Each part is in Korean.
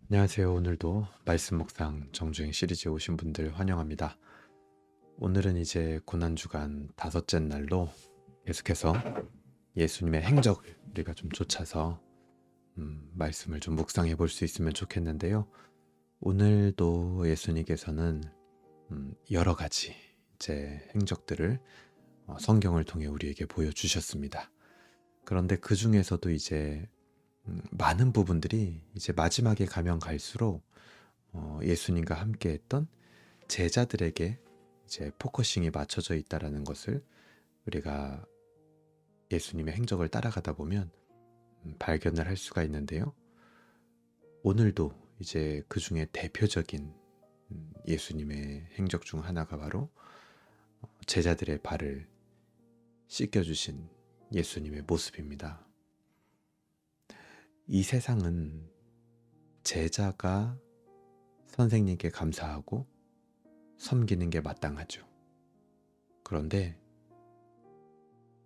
안녕하세요. 오늘도 말씀 묵상 정주행 시리즈에 오신 분들 환영합니다. 오늘은 이제 고난주간 다섯째 날로 계속해서 예수님의 행적을 우리가 좀 쫓아서 말씀을 좀 묵상해 볼 수 있으면 좋겠는데요. 오늘도 예수님께서는 여러 가지 이제 행적들을 성경을 통해 우리에게 보여주셨습니다. 그런데 그 중에서도 이제 많은 부분들이 이제 마지막에 가면 갈수록 예수님과 함께했던 제자들에게 이제 포커싱이 맞춰져 있다라는 것을 우리가 예수님의 행적을 따라가다 보면 발견을 할 수가 있는데요. 오늘도 이제 그 중에 대표적인 예수님의 행적 중 하나가 바로 제자들의 발을 씻겨주신 예수님의 모습입니다. 이 세상은 제자가 선생님께 감사하고 섬기는 게 마땅하죠. 그런데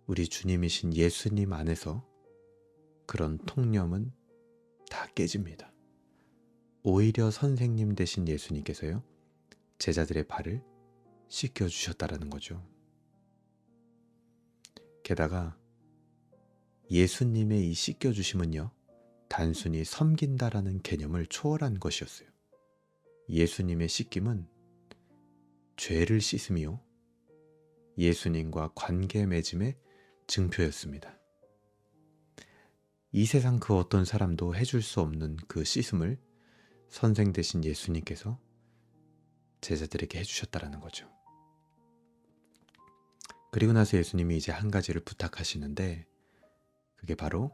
우리 주님이신 예수님 안에서 그런 통념은 다 깨집니다. 오히려 선생님 되신 예수님께서요, 제자들의 발을 씻겨주셨다라는 거죠. 게다가 예수님의 이 씻겨주심은요, 단순히 섬긴다라는 개념을 초월한 것이었어요. 예수님의 씻김은 죄를 씻음이요, 예수님과 관계 맺음의 증표였습니다. 이 세상 그 어떤 사람도 해줄 수 없는 그 씻음을 선생 되신 예수님께서 제자들에게 해주셨다라는 거죠. 그리고 나서 예수님이 이제 한 가지를 부탁하시는데, 그게 바로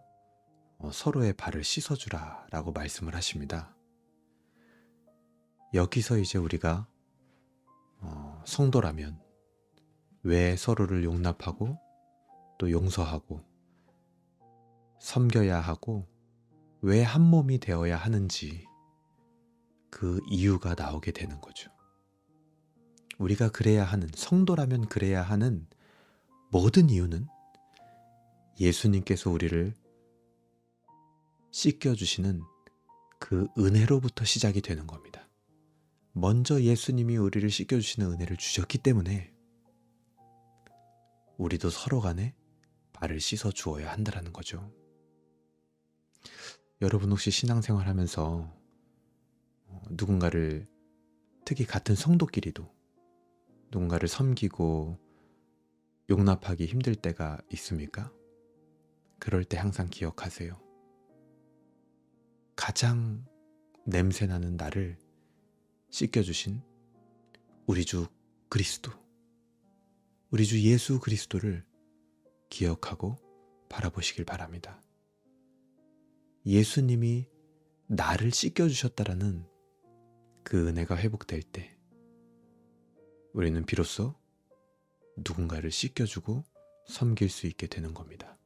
서로의 발을 씻어주라 라고 말씀을 하십니다. 여기서 이제 우리가 성도라면 왜 서로를 용납하고 또 용서하고 섬겨야 하고 왜 한 몸이 되어야 하는지 그 이유가 나오게 되는 거죠. 우리가 그래야 하는, 성도라면 그래야 하는 모든 이유는 예수님께서 우리를 씻겨주시는 그 은혜로부터 시작이 되는 겁니다. 먼저 예수님이 우리를 씻겨주시는 은혜를 주셨기 때문에 우리도 서로 간에 발을 씻어 주어야 한다는 거죠. 여러분 혹시 신앙생활 하면서 누군가를, 특히 같은 성도끼리도 누군가를 섬기고 용납하기 힘들 때가 있습니까? 그럴 때 항상 기억하세요. 가장 냄새나는 나를 씻겨주신 우리 주 그리스도, 우리 주 예수 그리스도를 기억하고 바라보시길 바랍니다. 예수님이 나를 씻겨주셨다라는 그 은혜가 회복될 때 우리는 비로소 누군가를 씻겨주고 섬길 수 있게 되는 겁니다.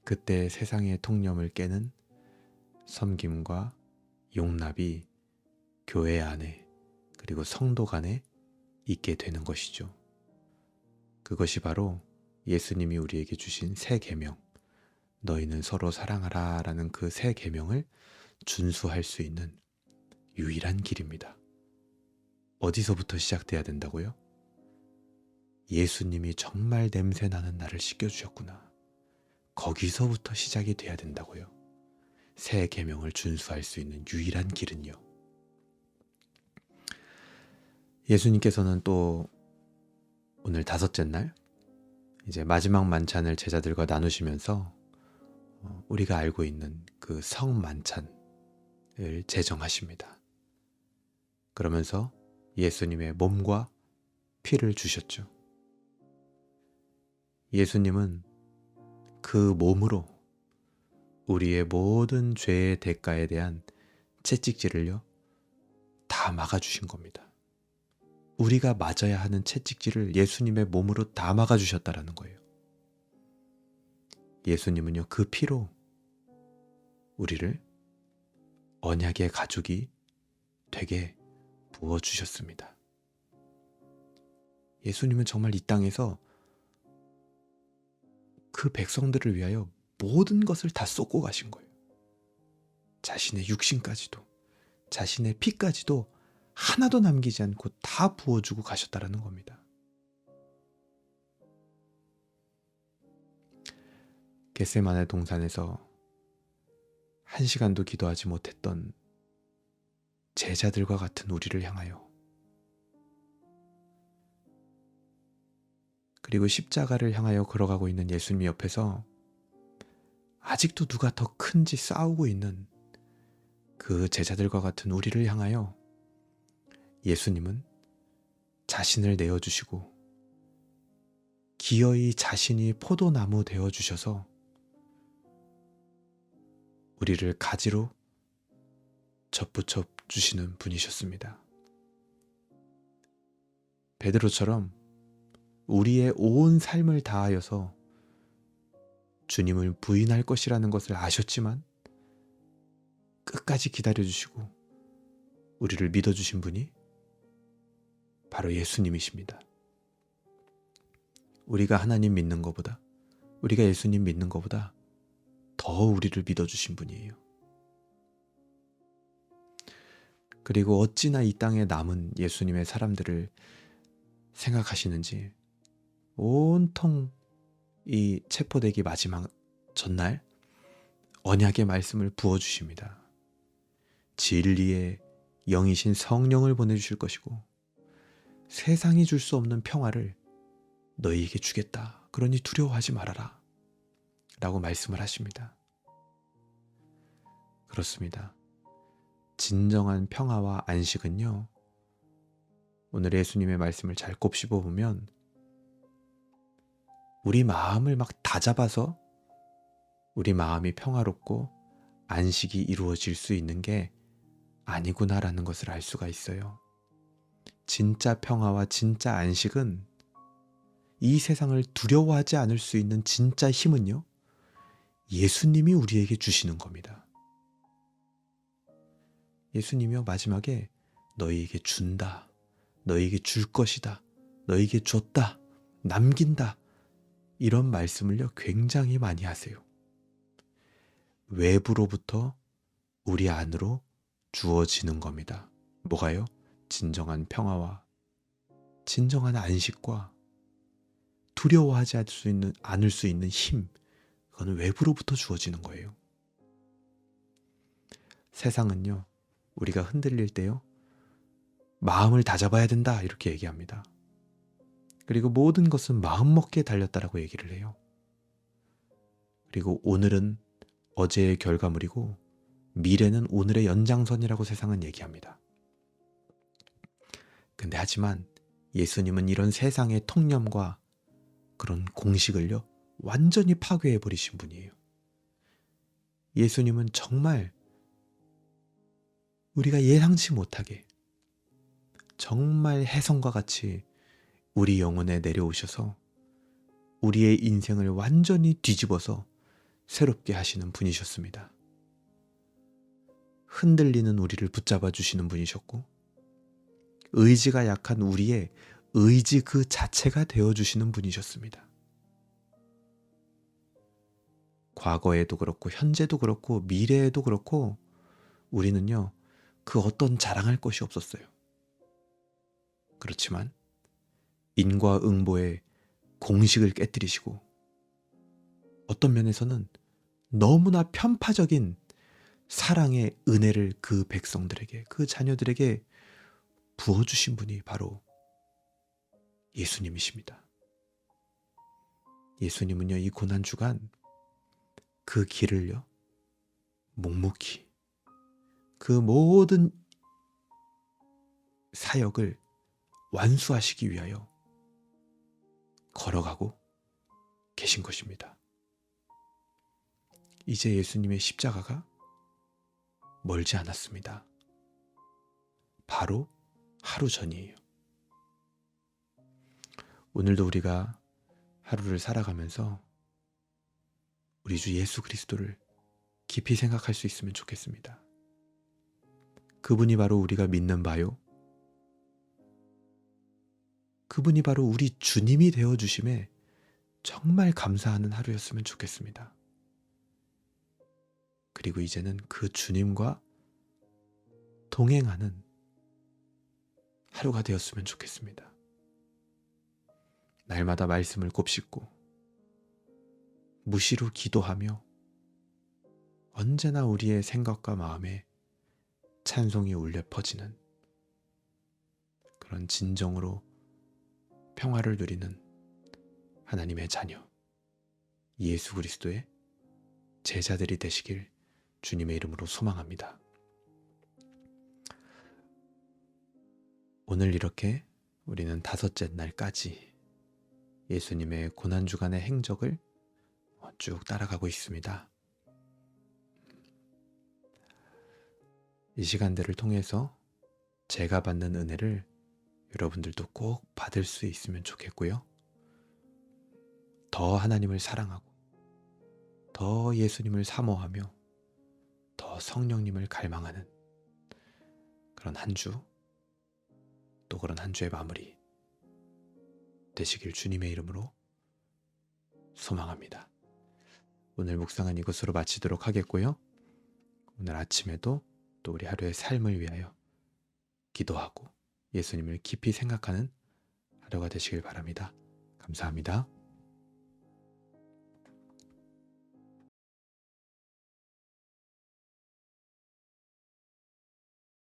그때 세상의 통념을 깨는 섬김과 용납이 교회 안에 그리고 성도 간에 있게 되는 것이죠. 그것이 바로 예수님이 우리에게 주신 새 계명, 너희는 서로 사랑하라 라는 그 새 계명을 준수할 수 있는 유일한 길입니다. 어디서부터 시작돼야 된다고요? 예수님이 정말 냄새나는 나를 씻겨주셨구나. 거기서부터 시작이 돼야 된다고요. 새 계명을 준수할 수 있는 유일한 길은요. 예수님께서는 또 오늘 다섯째 날 이제 마지막 만찬을 제자들과 나누시면서 우리가 알고 있는 그 성만찬을 제정하십니다. 그러면서 예수님의 몸과 피를 주셨죠. 예수님은 그 몸으로 우리의 모든 죄의 대가에 대한 채찍질을요, 다 막아주신 겁니다. 우리가 맞아야 하는 채찍질을 예수님의 몸으로 다 막아주셨다라는 거예요. 예수님은요, 그 피로 우리를 언약의 가죽이 되게 부어주셨습니다. 예수님은 정말 이 땅에서 그 백성들을 위하여 모든 것을 다 쏟고 가신 거예요. 자신의 육신까지도, 자신의 피까지도 하나도 남기지 않고 다 부어주고 가셨다라는 겁니다. 겟세마네 동산에서 1시간도 기도하지 못했던 제자들과 같은 우리를 향하여, 그리고 십자가를 향하여 걸어가고 있는 예수님 옆에서 아직도 누가 더 큰지 싸우고 있는 그 제자들과 같은 우리를 향하여 예수님은 자신을 내어주시고 기어이 자신이 포도나무 되어주셔서 우리를 가지로 접붙여 주시는 분이셨습니다. 베드로처럼 우리의 온 삶을 다하여서 주님을 부인할 것이라는 것을 아셨지만 끝까지 기다려주시고 우리를 믿어주신 분이 바로 예수님이십니다. 우리가 하나님 믿는 것보다, 우리가 예수님 믿는 것보다 더 우리를 믿어주신 분이에요. 그리고 어찌나 이 땅에 남은 예수님의 사람들을 생각하시는지 온통 이 체포되기 마지막 전날 언약의 말씀을 부어주십니다. 진리의 영이신 성령을 보내주실 것이고 세상이 줄 수 없는 평화를 너희에게 주겠다. 그러니 두려워하지 말아라. 라고 말씀을 하십니다. 그렇습니다. 진정한 평화와 안식은요, 오늘 예수님의 말씀을 잘 곱씹어 보면 우리 마음을 막 다잡아서 우리 마음이 평화롭고 안식이 이루어질 수 있는 게 아니구나라는 것을 알 수가 있어요. 진짜 평화와 진짜 안식은, 이 세상을 두려워하지 않을 수 있는 진짜 힘은요, 예수님이 우리에게 주시는 겁니다. 예수님이요, 마지막에 너희에게 준다, 너희에게 줄 것이다, 너희에게 줬다, 남긴다, 이런 말씀을요 굉장히 많이 하세요. 외부로부터 우리 안으로 주어지는 겁니다. 뭐가요? 진정한 평화와 진정한 안식과 두려워하지 않을 수 있는 힘, 그거는 외부로부터 주어지는 거예요. 세상은요, 우리가 흔들릴 때요, 마음을 다잡아야 된다 이렇게 얘기합니다. 그리고 모든 것은 마음먹기에 달렸다라고 얘기를 해요. 그리고 오늘은 어제의 결과물이고 미래는 오늘의 연장선이라고 세상은 얘기합니다. 근데 하지만 예수님은 이런 세상의 통념과 그런 공식을요 완전히 파괴해버리신 분이에요. 예수님은 정말 우리가 예상치 못하게 정말 혜성과 같이 우리 영혼에 내려오셔서 우리의 인생을 완전히 뒤집어서 새롭게 하시는 분이셨습니다. 흔들리는 우리를 붙잡아 주시는 분이셨고, 의지가 약한 우리의 의지 그 자체가 되어주시는 분이셨습니다. 과거에도 그렇고 현재도 그렇고 미래에도 그렇고 우리는요 그 어떤 자랑할 것이 없었어요. 그렇지만 인과응보의 공식을 깨뜨리시고 어떤 면에서는 너무나 편파적인 사랑의 은혜를 그 백성들에게, 그 자녀들에게 부어주신 분이 바로 예수님이십니다. 예수님은요 이 고난주간 그 길을요 묵묵히 그 모든 사역을 완수하시기 위하여 걸어가고 계신 것입니다. 이제 예수님의 십자가가 멀지 않았습니다. 바로 하루 전이에요. 오늘도 우리가 하루를 살아가면서 우리 주 예수 그리스도를 깊이 생각할 수 있으면 좋겠습니다. 그분이 바로 우리가 믿는 바요, 그분이 바로 우리 주님이 되어주심에 정말 감사하는 하루였으면 좋겠습니다. 그리고 이제는 그 주님과 동행하는 하루가 되었으면 좋겠습니다. 날마다 말씀을 곱씹고 무시로 기도하며 언제나 우리의 생각과 마음에 찬송이 울려 퍼지는 그런 진정으로 평화를 누리는 하나님의 자녀, 예수 그리스도의 제자들이 되시길 주님의 이름으로 소망합니다. 오늘 이렇게 우리는 5째 날까지 예수님의 고난주간의 행적을 쭉 따라가고 있습니다. 이 시간들을 통해서 제가 받는 은혜를 여러분들도 꼭 받을 수 있으면 좋겠고요. 더 하나님을 사랑하고 더 예수님을 사모하며 더 성령님을 갈망하는 그런 한 주, 또 그런 한 주의 마무리 되시길 주님의 이름으로 소망합니다. 오늘 묵상은 이것으로 마치도록 하겠고요. 오늘 아침에도 또 우리 하루의 삶을 위하여 기도하고 예수님을 깊이 생각하는 하루가 되시길 바랍니다. 감사합니다.